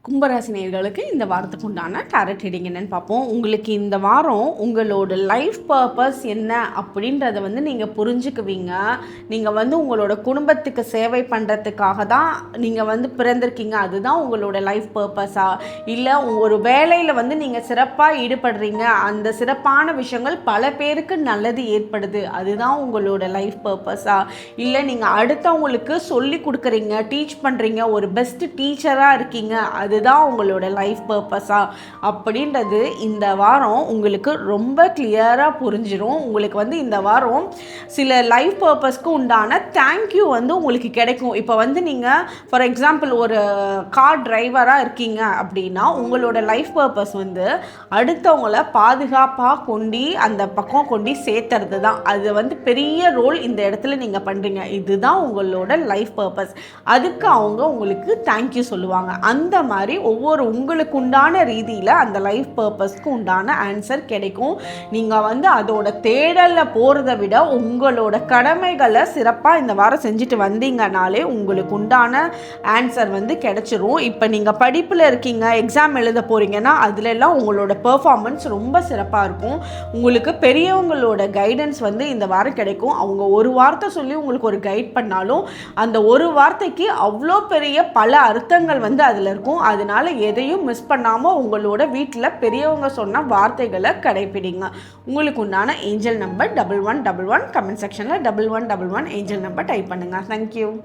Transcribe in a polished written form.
கும்பராசி நேயர்களுக்கு இந்த வாரத்துக்கு உண்டான டாரட் ரீடிங் என்னன்னு பார்ப்போம். உங்களுக்கு இந்த வாரம் உங்களோட லைஃப் பர்பஸ் என்ன அப்படின்றத நீங்கள் புரிஞ்சுக்குவீங்க. நீங்கள் உங்களோட குடும்பத்துக்கு சேவை பண்ணுறதுக்காக தான் நீங்கள் பிறந்திருக்கீங்க. அதுதான் உங்களோட லைஃப் பர்பஸா, இல்லை ஒரு வேலையில் நீங்கள் சிறப்பாக ஈடுபடுறீங்க, அந்த சிறப்பான விஷயங்கள் பல பேருக்கு நல்லது ஏற்படுது, அதுதான் உங்களோட லைஃப் பர்பஸா, இல்லை நீங்கள் அடுத்தவங்களுக்கு சொல்லி கொடுக்குறீங்க, டீச் பண்ணுறீங்க, ஒரு பெஸ்ட் டீச்சராக இருக்கீங்க, அதுதான் உங்களோட லைஃப் பர்பஸா அப்படின்றது இந்த வாரம் உங்களுக்கு ரொம்ப கிளியராக புரிஞ்சிடும். உங்களுக்கு இந்த வாரம் சில லைஃப் பர்பஸ்க்கு உண்டான தேங்க்யூ உங்களுக்கு கிடைக்கும். இப்போ நீங்கள் ஃபார் எக்ஸாம்பிள் ஒரு கார் டிரைவராக இருக்கீங்க அப்படின்னா உங்களோட லைஃப் பர்பஸ் அடுத்தவங்கள பாதுகாப்பாக அந்த பக்கம் கொண்டு சேர்த்துறது தான். அது பெரிய ரோல் இந்த இடத்துல நீங்கள் பண்ணுறீங்க. இதுதான் உங்களோட லைஃப் பர்பஸ். அதுக்கு அவங்க உங்களுக்கு தேங்க்யூ சொல்லுவாங்க. அந்த மாதிரி உங்களுக்கு உண்டான ரீதியில் அந்த லைஃப் பர்பஸ்க்கு உண்டான ஆன்சர் கிடைக்கும். நீங்கள் அதோட தேடலில் போகிறத விட உங்களோட கடமைகளை சிறப்பாக இந்த வாரம் செஞ்சுட்டு வந்தீங்கனாலே உங்களுக்கு உண்டான ஆன்சர் கிடைச்சிரும். இப்போ நீங்கள் படிப்பில் இருக்கீங்க, எக்ஸாம் எழுத போகிறீங்கன்னா அதுலெல்லாம் உங்களோட பெர்ஃபார்மன்ஸ் ரொம்ப சிறப்பாக இருக்கும். உங்களுக்கு பெரியவங்களோட கைடன்ஸ் இந்த வாரம் கிடைக்கும். அவங்க ஒரு வார்த்தை சொல்லி உங்களுக்கு ஒரு கைட் பண்ணாலும் அந்த ஒரு வார்த்தைக்கு அவ்வளோ பெரிய பல அர்த்தங்கள் அதில் இருக்கும். அதனால எதையும் மிஸ் பண்ணாமல் உங்களோட வீட்டில் பெரியவங்க சொன்ன வார்த்தைகளை கடைப்பிடிங்க. உங்களுக்கு உண்டான ஏஞ்சல் நம்பர் 1111. கமெண்ட் செக்ஷனில் 1111 ஏஞ்சல் நம்பர் டைப் பண்ணுங்கள். தேங்க்யூ.